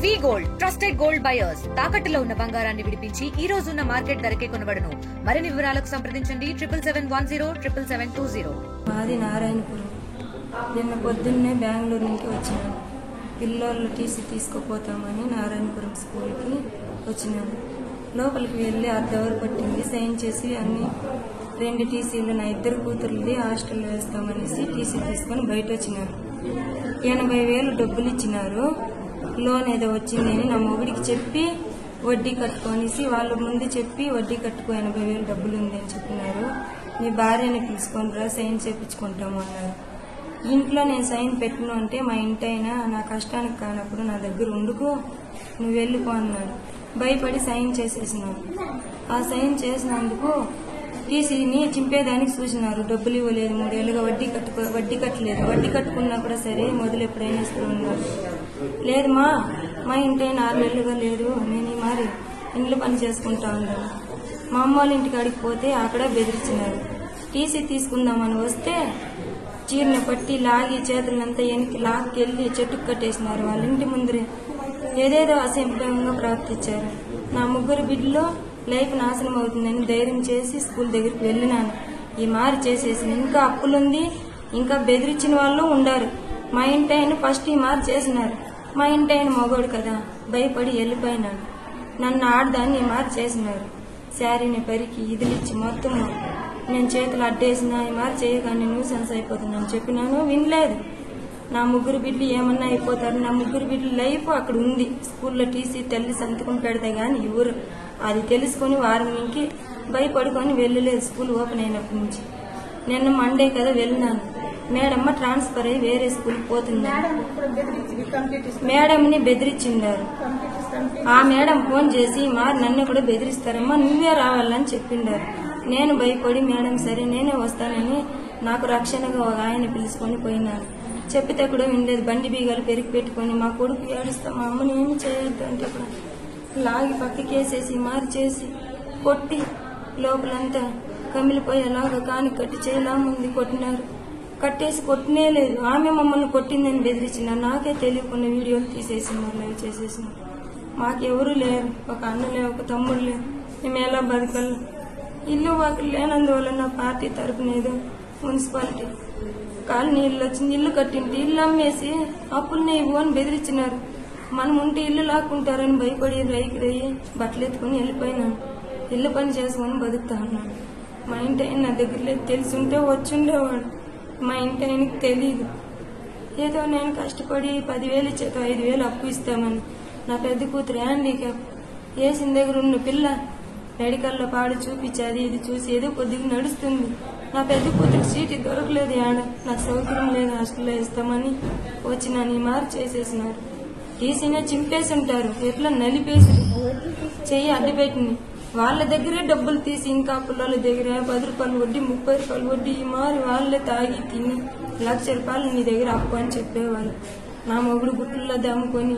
వి gold trusted gold buyers తాకట్టులో ఉన్న బంగారాన్ని విడిపించి ఈ రోజు ఉన్న మార్కెట్ ధరకే కొనబడును. మరిన్ని వివరాలకు సంప్రదించండి 77107720. మాది నారాయణపురం. నిన్న పొద్దున్నే బెంగళూరు నుంచి వచ్చినాను. పిల్లలు టీసీ తీసుకుపోతామని నారాయణపురం స్కూల్కి వచ్చినాను. లోపలికి వెళ్ళి అర్ధవర్ పట్టింది. సైన్ చేసి అన్ని 2 టీసీలు నా 2 కూతురుది హాస్టల్లో వేస్తామనేసి టీసీ తీసుకొని బయట వచ్చినాను. 80,000 డబ్బులు ఇచ్చినారు. లోన్ ఏదో వచ్చిందని నా మొగుడికి చెప్పి వడ్డీ కట్టుకొనేసి వాళ్ళ ముందు చెప్పి వడ్డీ కట్టుకో 80,000 డబ్బులు ఉంది అని చెప్పినారు. నీ భార్యని పిలుచుకొని రా సైన్ చేయించుకుంటాము అన్నారు. ఇంట్లో నేను సైన్ పెట్టను అంటే మా ఇంటి అయినా నా కష్టానికి కానప్పుడు నా దగ్గర ఉండుకో నువ్వు వెళ్ళిపో అన్నాడు. భయపడి సైన్ చేసేసినాను. ఆ సైన్ చేసినందుకు టీసీని చింపేదానికి చూసినారు. డబ్బులు ఇవ్వలేదు. 3 ఏళ్ళుగా వడ్డీ కట్టలేదు. వడ్డీ కట్టుకున్నా కూడా సరే మొదలు ఎప్పుడైనా ఇస్తున్నారు. లేదు మా ఇంటి 6 నెలలుగా లేదు. నేను ఈ మారి ఇంట్లో పని చేసుకుంటా ఉన్నాను. మా అమ్మ వాళ్ళ ఇంటికి అడిగి పోతే అక్కడ బెదిరించినారు. టీసీ తీసుకుందామని వస్తే చీరని పట్టి లాగి చేతులంతా వెనక్కి లాక్కెళ్ళి చెట్టుకు కట్టేసినారు. వాళ్ళ ఇంటి ముందరే ఏదేదో అసభ్యంగా ప్రవర్తించారు. నా 3 బిడ్డలు లైఫ్ నాశనం అవుతుందని ధైర్యం చేసి స్కూల్ దగ్గరికి వెళ్ళినాను. ఈ మారి చేసేసి ఇంకా అప్పులుంది, ఇంకా బెదిరించిన వాళ్ళు ఉండారు. మా ఇంటి ఆయన ఫస్ట్ ఈ మారి చేసినారు. మా ఇంటి ఆయన మగోడు కదా భయపడి వెళ్ళిపోయినాను. నన్ను ఆడదాన్ని ఈ మారి చేసినారు. శారీని పరికి ఇదిలిచ్చి మొత్తం నేను చేతులు అడ్డేసిన ఈ మారి చేయగానే న్యూసెన్స్ అయిపోతుందని చెప్పినాను. వినలేదు. నా 3 బిడ్డలు ఏమన్నా అయిపోతారు. నా 3 బిడ్డల లైఫ్ అక్కడ ఉంది. స్కూల్లో టీసీ తల్లి సంతకం పెడితే గాని ఎవరు అది తెలుసుకుని వారం నుంచి భయపడుకొని వెళ్ళలేదు. స్కూల్ ఓపెన్ అయినప్పటి నుంచి. నిన్న మండే కదా వెళ్ళినాను. మేడమ్మ ట్రాన్స్ఫర్ అయ్యి వేరే స్కూల్ పోతుంది. మేడంని బెదిరించిండారు. ఆ మేడం ఫోన్ చేసి మారి నన్ను కూడా బెదిరిస్తారమ్మా నువ్వే రావాలని చెప్పిండారు. నేను భయపడి మేడం సరే నేనే వస్తానని నాకు రక్షణగా ఒక ఆయన పిలుచుకొని పోయినాను. చెప్పితే కూడా వినలేదు. బండి బీగాలు పెరిగి పెట్టుకొని మా కొడుకు ఏడుస్తా మా అమ్మని ఏమి చేయొద్దు అంటే కూడా లాగి పక్కకేసేసి మారి చేసి కొట్టి లోపలంతా కమిలిపోయేలాగా కాని కట్టి చేయలా ముందు కొట్టినారు. కట్టేసి కొట్టినే లేదు. ఆమె మమ్మల్ని కొట్టిందని బెదిరించినారు. నాకే తెలియకుండా వీడియోలు తీసేసినారు. లైవ్ చేసేసినారు. మాకెవరూ లేరు. ఒక అన్నలే ఒక తమ్ముడు లేరు. మేము ఎలా బతకలు. ఇల్లు వాకులు లేనందువల్ల నా పార్టీ తరపున ఏదో మున్సిపాలిటీ కాలనీ ఇల్లు వచ్చింది. ఇల్లు కట్టింటి ఇల్లు అమ్మేసి అప్పుల్ని ఇవ్వు అని బెదిరించినారు. మనం ఉంటే ఇల్లు లాక్కుంటారని భయపడి రైకి రయ్యి బట్టలు ఎత్తుకుని వెళ్ళిపోయినాను. ఇల్లు పని చేసుకొని బతుకుతా ఉన్నాను. మా ఇంటి ఆయన నా దగ్గర లేదు. తెలుసుంటే వచ్చుండేవాడు. మా ఇంటి ఆయనకి తెలియదు. ఏదో నేను కష్టపడి 10,000 ఇచ్చేతో 5,000 అప్పు ఇస్తామని నా పెద్ద కూతురు హ్యాండీక్యాప్ వేసిన దగ్గర ఉన్న పిల్ల మెడికల్లో పాడు చూపించేది ఇది చూసి ఏదో కొద్దిగా నడుస్తుంది. నా పెద్ద కూతురు సీటు దొరకలేదు. ఆడ నాకు సౌకర్యం లేదు. హాస్టల్లో ఇస్తామని వచ్చి నన్ను మారి చేసేసినారు. టీసీనే చింపేసి ఉంటారు. ఎట్లా నలిపేసి చెయ్యి అడ్డుపెట్టింది. వాళ్ళ దగ్గరే డబ్బులు తీసి ఇంకా పిల్లల దగ్గర 10 రూపాయలు వడ్డీ 30 రూపాయలు వడ్డీ ఈ మారి వాళ్ళే తాగి తిని 1,00,000 రూపాయలు నీ దగ్గర అప్పు అని చెప్పేవాళ్ళు. నా మొగుడు గుట్టుల్లో దమ్ముకొని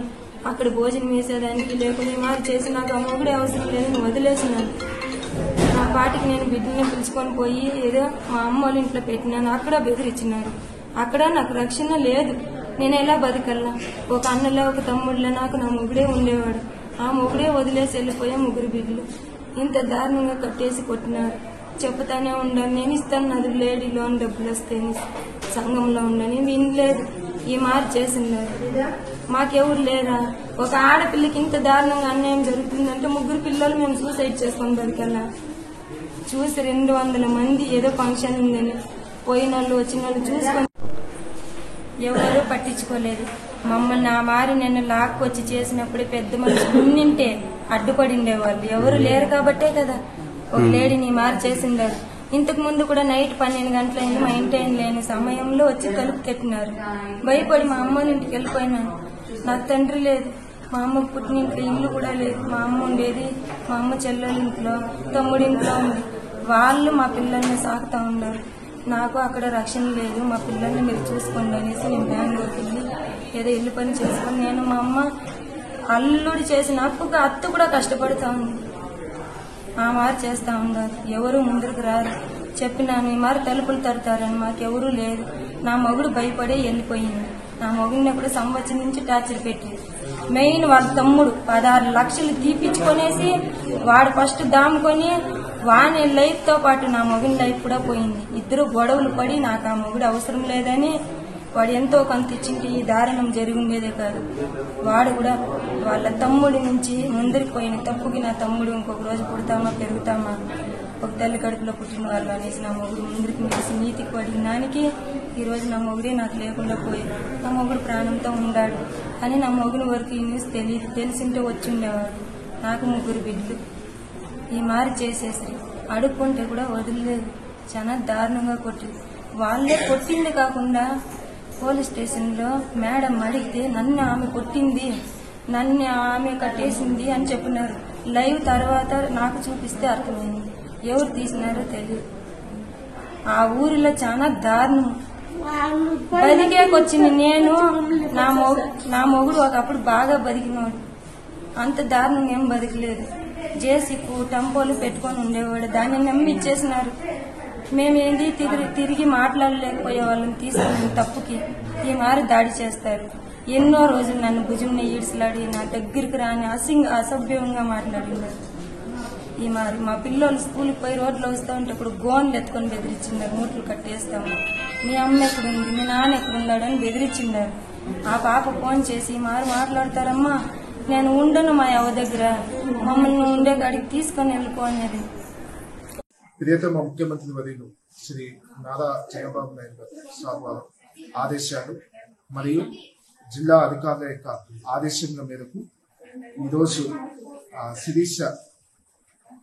అక్కడ భోజనం వేసేదానికి లేకుండా మారి చేసి నాకు ఆ మొగుడే అవసరం లేదని వదిలేసినాను. నా పాటికి నేను బిడ్డని పిలుచుకొని పోయి ఏదో మా అమ్మ వాళ్ళ ఇంట్లో పెట్టినాను. అక్కడ బెదిరించినారు. అక్కడ నాకు రక్షణ లేదు. నేను ఎలా బతకల్లా. ఒక అన్నలే ఒక తమ్ముడులే నాకు నా మొగుడే ఉండేవాడు. ఆ మొగుడే వదిలేసి వెళ్ళిపోయా 3 బిడ్డలు. ఇంత దారుణంగా కట్టేసి కొట్టినారు. చెప్తానే ఉండాలి. నేను ఇస్తాను అది లేడీ లోన్ డబ్బులు వస్తాయని సంఘంలో ఉండని వినలేదు. ఈ మారి చేసినారు. మాకెవరు లేరా. ఒక ఆడపిల్లకి ఇంత దారుణంగా అన్యాయం జరుగుతుందంటే 3 పిల్లలు మేము సూసైడ్ చేసుకొని బతికల్లా. చూసి 200 మంది ఏదో ఫంక్షన్ ఉందని పోయిన వాళ్ళు వచ్చిన వాళ్ళు చూసుకొని ఎవరూ పట్టించుకోలేదు. మమ్మల్ని నా మారి నన్ను లాక్కొచ్చి చేసినప్పుడే పెద్ద మనిషి ఉన్నింటే అడ్డుపడిండేవాళ్ళు. ఎవరు లేరు కాబట్టే కదా ఒక లేడీని మారి చేసిండారు. ఇంతకు ముందు కూడా నైట్ 12 గంటలైంది. మా ఇంటి ఆయన లేని సమయంలో వచ్చి తలుపు కట్టినారు. భయపడి మా అమ్మ ఇంటికి వెళ్ళిపోయినాను. నాకు తండ్రి లేదు. మా అమ్మ పుట్టిన ఇంట్లో ఇల్లు కూడా లేదు. మా అమ్మ ఉండేది మా అమ్మ చెల్లెళ్ళ ఇంట్లో తమ్ముడి ఇంట్లో ఉంది. వాళ్ళు మా పిల్లల్ని సాకుతా ఉన్నారు. నాకు అక్కడ రక్షణ లేదు. మా పిల్లల్ని మీరు చూసుకోండి అనేసి నేను బెంగళూరుకి వెళ్ళి ఏదో ఇల్లు పని చేసుకొని నేను మా అమ్మ అల్లుడు చేసిన అప్పుగా అత్త కూడా కష్టపడుతూ ఉంది. ఆ మారి చేస్తూ ఉన్నారు. ఎవరు ముందుకు రారు. చెప్పినాను ఈ మారి తలుపులు తడతారని మాకెవరూ లేదు. నా మొగుడు భయపడే వెళ్ళిపోయింది. నా మొగుడిని కూడా సంవత్సరం నుంచి టార్చర్ పెట్టి మెయిన్ వాళ్ళ తమ్ముడు 16 లక్షలు తీపిచ్చుకొనేసి వాడు ఫస్ట్ దాముకొని వాని లైఫ్ తో పాటు నా మొగుని లైఫ్ కూడా పోయింది. ఇద్దరు గొడవలు పడి నాకు ఆ మొగుడు అవసరం లేదని వాడు ఎంతో కొంత ఇచ్చింటి ఈ దారుణం జరిగిండేదే కాదు. వాడు కూడా వాళ్ళ తమ్ముడి నుంచి ముందరికి పోయిన తప్పుకి నా తమ్ముడు ఇంకొక రోజు పుడతామా పెరుగుతామా ఒక తల్లి కడుపులో పుట్టిన వాళ్ళు అనేసి నా మొగుడు ముందరికి నిలిచి నీతికి పడిన దానికి ఈరోజు నా మొగుడే నాకు లేకుండా పోయాడు. నా మొగుడు ప్రాణంతో ఉన్నాడు కానీ నా మొగుని వరకు ఈ న్యూస్ తెలియదు. తెలిసింటే వచ్చి ఉండేవాడు. నాకు 3 బిడ్డలు ఈ మారి చేసేసి అడుక్కుంటే కూడా వదిలేదు. చాలా దారుణంగా కొట్టింది. వాళ్ళే కొట్టింది కాకుండా పోలీస్ స్టేషన్లో మేడం అడిగితే నన్ను ఆమె కొట్టింది, నన్ను ఆమె కట్టేసింది అని చెప్పినారు. లైవ్ తర్వాత నాకు చూపిస్తే అర్థమైంది. ఎవరు తీసినారో తెలియదు. ఆ ఊరిలో చాలా దారుణం. బతికేకొచ్చింది నేను. నా మొగుడు ఒకప్పుడు బాగా బతికినాడు. అంత దారుణం ఏం బతికలేదు. జేసీకు టంపోలు పెట్టుకొని ఉండేవాడు. దాన్ని నమ్మి ఇచ్చేసినారు. మేమేంటి తిరిగి మాట్లాడలేకపోయే వాళ్ళని తీసుకున్న తప్పుకి ఈ మారి దాడి చేస్తారు. ఎన్నో రోజులు నన్ను భుజంని ఈడ్చలాడి నా దగ్గరికి రాని అసభ్యంగా మాట్లాడినారు. ఈ మారి మా పిల్లలు స్కూల్కి పోయి రోడ్లో వస్తూ ఉంటే ఇప్పుడు గోన్లు ఎత్తుకొని బెదిరించిండారు. మూటలు కట్టేస్తాము, మీ అమ్మ ఎక్కడుంది, మీ నాన్న ఎక్కడున్నాడు అని బెదిరించిండారు. ఆ పాప ఫోన్ చేసి మారు మాట్లాడతారమ్మా, నేను ఉండను మా అవ్వ దగ్గర, మమ్మల్ని ఉండే కాడికి తీసుకొని వెళ్ళిపో అనేది. ప్రియతమ ముఖ్యమంత్రి వర్యులు శ్రీ నారా చంద్రబాబు నాయుడు సార్ వారి ఆదేశాలు మరియు జిల్లా అధికారుల యొక్క ఆదేశాల మేరకు ఈరోజు శిరీష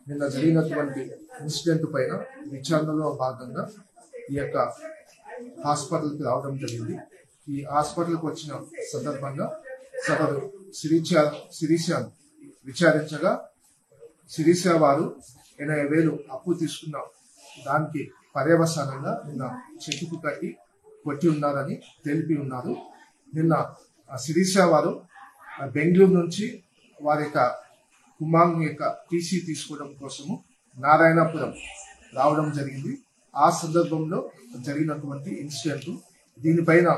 నిన్న జరిగినటువంటి ఇన్సిడెంట్ పైన విచారణలో భాగంగా ఈ యొక్క హాస్పిటల్కి రావడం జరిగింది. ఈ హాస్పిటల్కి వచ్చిన సందర్భంగా సదరు శిరీషను విచారించగా శిరీష వారు 80,000 అప్పు తీసుకున్న దానికి పర్యవసానంగా నిన్న చెట్టుకు కట్టి కొట్టి ఉన్నారని తెలిపి ఉన్నారు. నిన్న శిరీష వారు బెంగళూరు నుంచి వారి యొక్క కుమారుని యొక్క టీసీ తీసుకోవడం కోసము నారాయణపురం రావడం జరిగింది. ఆ సందర్భంలో జరిగినటువంటి ఇన్సిడెంట్. దీనిపైన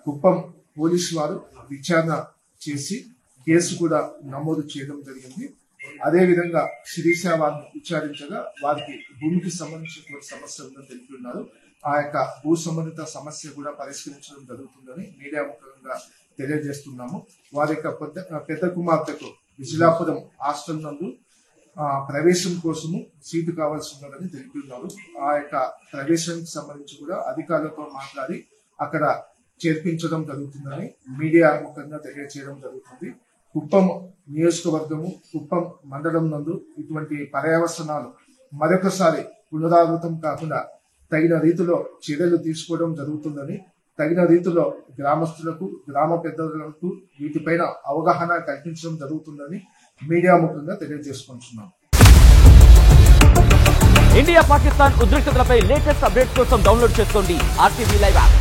కుప్పం పోలీసు వారు విచారణ చేసి కేసు కూడా నమోదు చేయడం జరిగింది. అదేవిధంగా శిరీష వారిని విచారించగా వారికి భూమికి సంబంధించిన సమస్య ఉందని తెలిపి ఉన్నారు. ఆ యొక్క భూ సంబంధిత సమస్య కూడా పరిష్కరించడం జరుగుతుందని మీడియా ముఖంగా తెలియజేస్తున్నాము. వారి యొక్క పెద్ద కుమార్తెకు విజిలాపురం హాస్టల్ నందు ప్రవేశం కోసము సీటు కావాల్సి ఉన్నదని తెలిపి ఉన్నారు. ఆ యొక్క ప్రవేశానికి సంబంధించి కూడా అధికారులతో మాట్లాడి అక్కడ చేర్పించడం జరుగుతుందని మీడియా ముఖంగా తెలియజేయడం జరుగుతుంది. కుప్పం నియోజకవర్గము, కుప్పం మండలం నందు ఇటువంటి పర్యవసనాలు మరొకసారి పునరావృతం కాకుండా తగిన రీతిలో చర్యలు తీసుకోవడం జరుగుతుందని, తగిన రీతిలో గ్రామస్తులకు, గ్రామ పెద్దలకు వీటిపైన అవగాహన కల్పించడం జరుగుతుందని మీడియా ముఖంగా తెలియజేసుకుంటున్నాం. ఇండియా పాకిస్తాన్ ఉద్రిక్తతలపై లేటెస్ట్ అప్డేట్స్ కోసం డౌన్లోడ్ చేసుకోండి RTV లైవ్ యాప్.